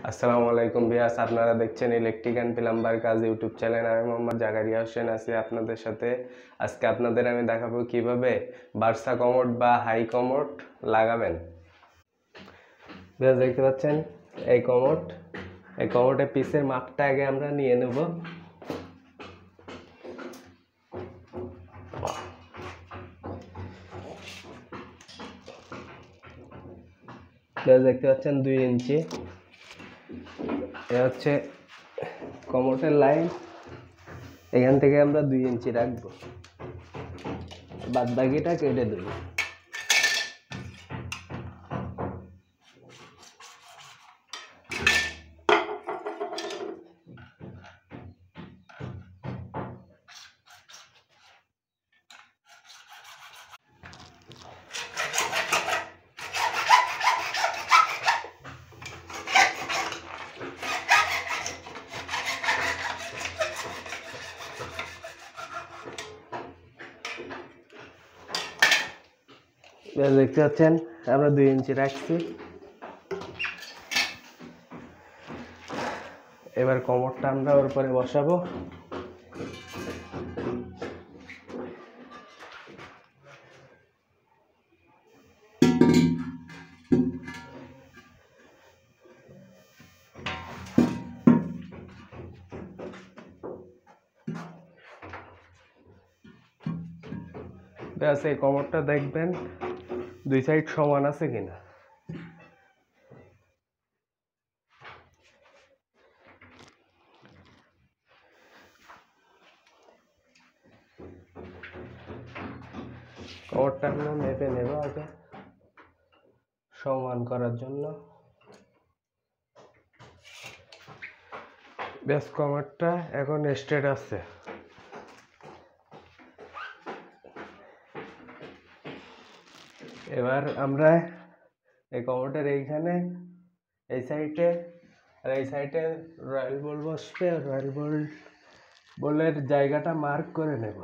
আসসালামু আলাইকুম ভিউয়ার্স, আপনারা দেখছেন ইলেকট্রিক অ্যান্ড প্লাম্বার কাজ ইউটিউব চ্যানেল। আমি মোহাম্মদ জাকারিয়া হোসেন আছি আপনাদের সাথে। আজকে আপনাদের আমি দেখাবো কিভাবে বার্সা কমোড বা হাই কমোড লাগাবেন। ভিউয়ার্স দেখতে পাচ্ছেন এই কমোডের পিসের মাপটা আগে আমরা নিয়ে নেব। ভিউয়ার্স দেখতে পাচ্ছেন 2 ইঞ্চি। এ হচ্ছে কমোডের লাইন, এখান থেকে আমরা 2 ইঞ্চি রাখবো, বাদ বাকিটা কেটে দেবো। দেখতে পাচ্ছেন আমরা 2 ইঞ্চি রাখছি। এবার কমোডটা আমরা ওর উপরে বসাবো। ব্যাস, এই কমোডটা দেখবেন 2 সাইড সমান আছে কিনা। কমোডটা আমরা মেপে নেব আগে সমান করার জন্য। ব্যাস, কমোডটা এখন স্ট্রেট আছে। এবার আমরা এই কমোডের এইখানে এই সাইডে আর এই সাইডে রয়্যাল বল বসবে। রয়্যাল বলের জায়গাটা মার্ক করে নেব।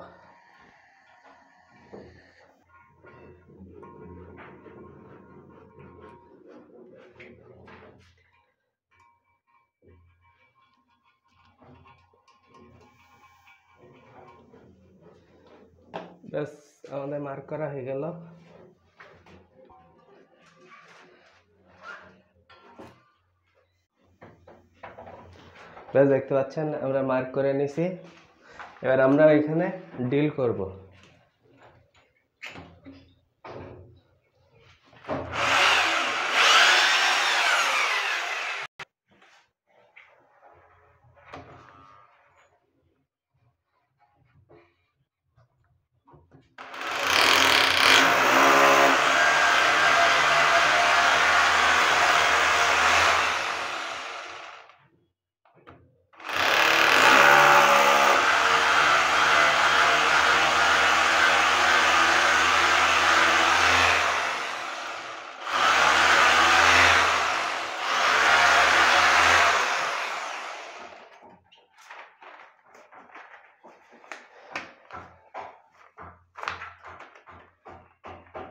ব্যাস, আমাদের মার্ক করা হয়ে গেল। ব্যাস, দেখতে পাচ্ছেন আমরা মার্ক করে নিছি। এবার আমরা এখানে ডিল করব।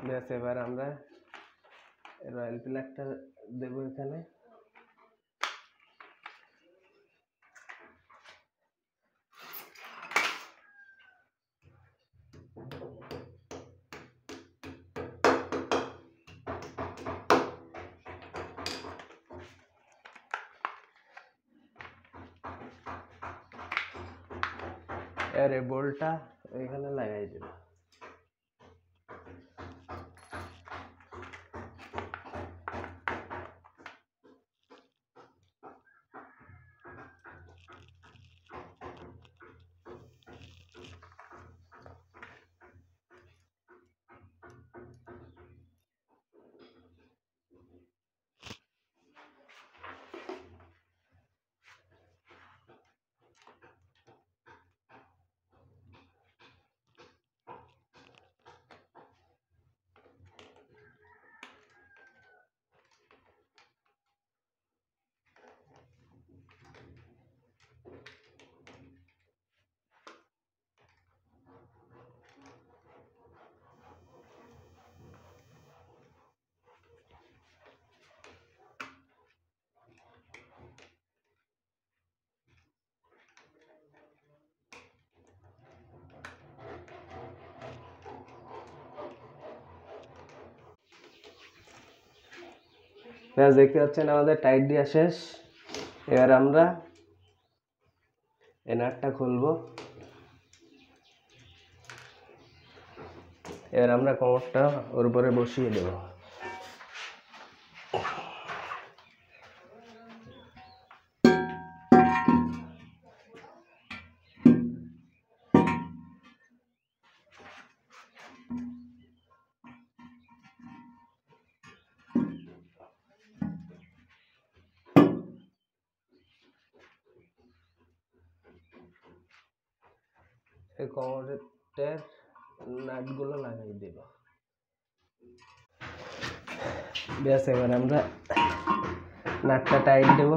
ব্যাস, এবার আমরা রয়্যাল প্লাগটা দেব এখানে। এর এই বোল্টটা এখানে লাগাই দেব। ব্যাস দেখতে পাচ্ছেন আমাদের টাইট দেওয়া শেষ। এবার আমরা এই নাটটা খুলবো। এবার আমরা কমরটা ওর উপরে বসিয়ে দেব। এই কমরের নাটগুলো লাগাই দেব। ব্যাস এবার আমরা নাটটা টাইট দেব।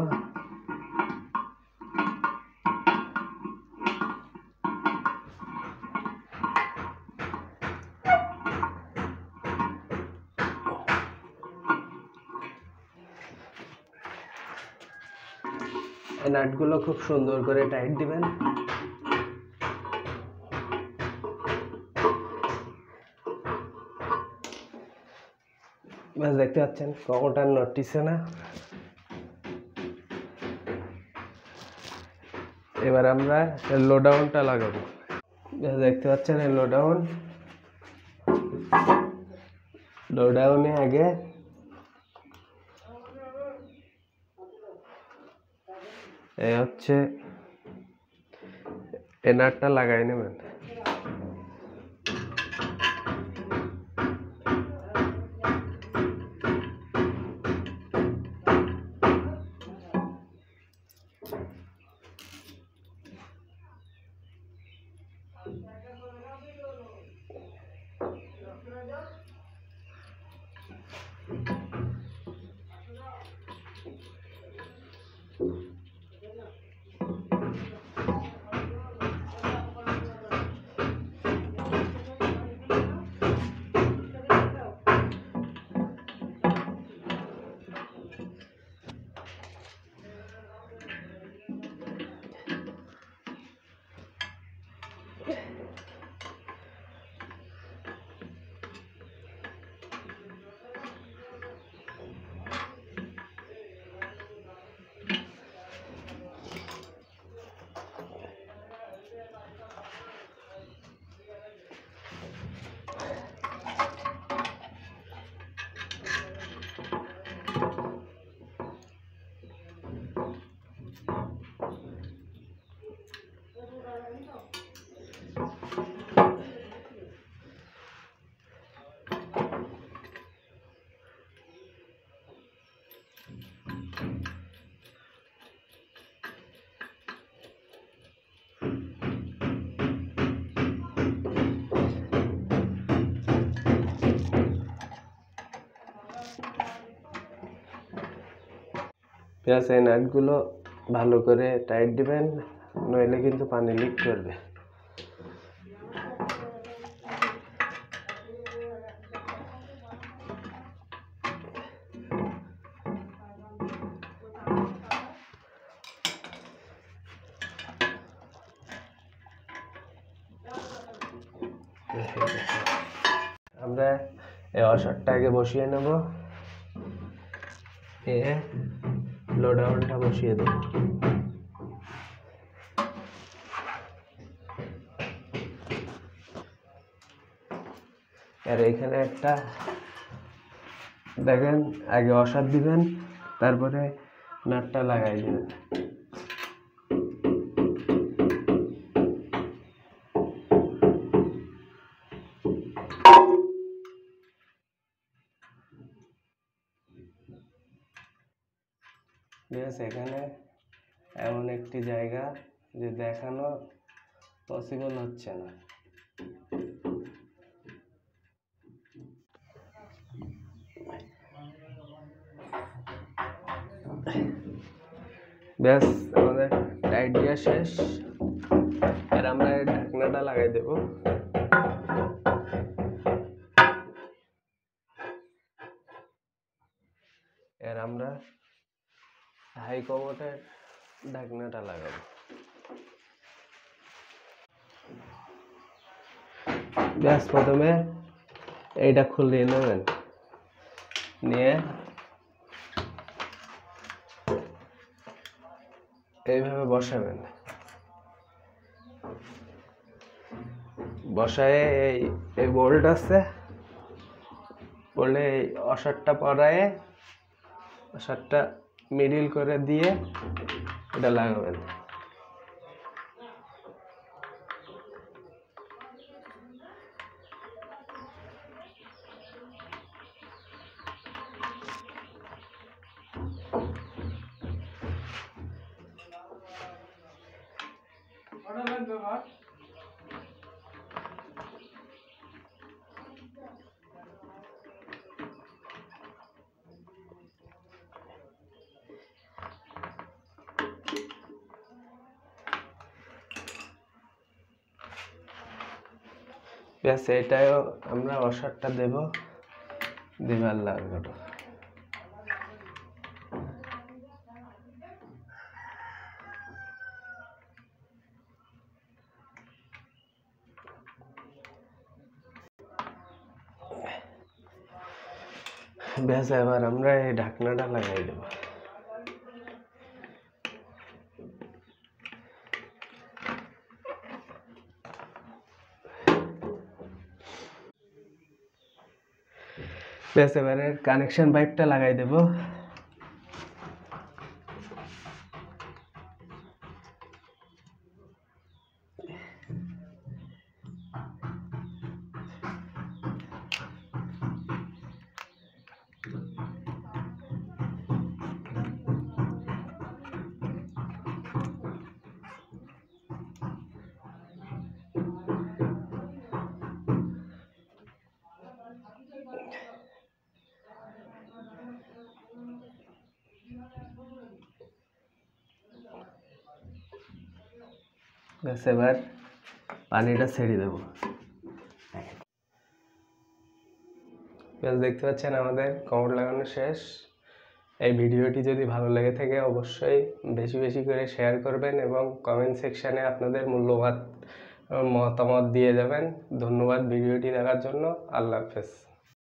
এই নাটগুলো খুব সুন্দর করে টাইট দিবেন। ব্যাস দেখতে পাচ্ছেন কমরটা নড়তিছে না। এবার আমরা লো ডাউনটা লাগাবো। ব্যাস দেখতে পাচ্ছেন এই লো ডাউনে আগে এই হচ্ছে এই নাটটা লাগাই নেবেন। প্লাস এই নাটগুলো ভালো করে টাইট দিবেন, নইলে কিন্তু পানি লিক করবে। আমরা এই ওয়াশারটা আগে বসিয়ে নেব, লো ডাউনটা বসিয়ে দেব। আর এখানে একটা দেখেন আগে ওয়াশার দিবেন, তারপরে নাটটা লাগাই দিবেন। এখানে এমন একটি জায়গা যে দেখানো পসিবল হচ্ছে না। ব্যাস আমাদের টাইট দেওয়া শেষ। আর আমরা এই ঢাকনাটা লাগাই দেব। এর আমরা হাই কমোডের ঢাকনাটা লাগাবো। ব্যাস প্রথমে এইটা খুলে নেবেন, নিয়ে এইভাবে বসাবেন, বসায় এই বোল্ট আছে, বলে এই অসারটা পরায়ে অসারটা মিডিল করে দিয়ে এটা লাগাবেন। ব্যাস, এটাও আমরা অসারটা দেব, দিবার লাগবে। ব্যাস, এবার আমরা এই ঢাকনাটা লাগাই দেব। ব্যাস, এবারে কানেকশন পাইপটা লাগাই দেব। ব্যাস, এবার পানিটা ছেড়ে দেব। ব্যাস, দেখতে পাচ্ছেন আমাদের কমোড লাগানো শেষ। এই ভিডিওটি যদি ভালো লেগে থাকে অবশ্যই বেশি বেশি করে শেয়ার করবেন এবং কমেন্ট সেকশানে আপনাদের মূল্যবান মতামত দিয়ে যাবেন। ধন্যবাদ ভিডিওটি দেখার জন্য। আল্লাহ হাফেজ।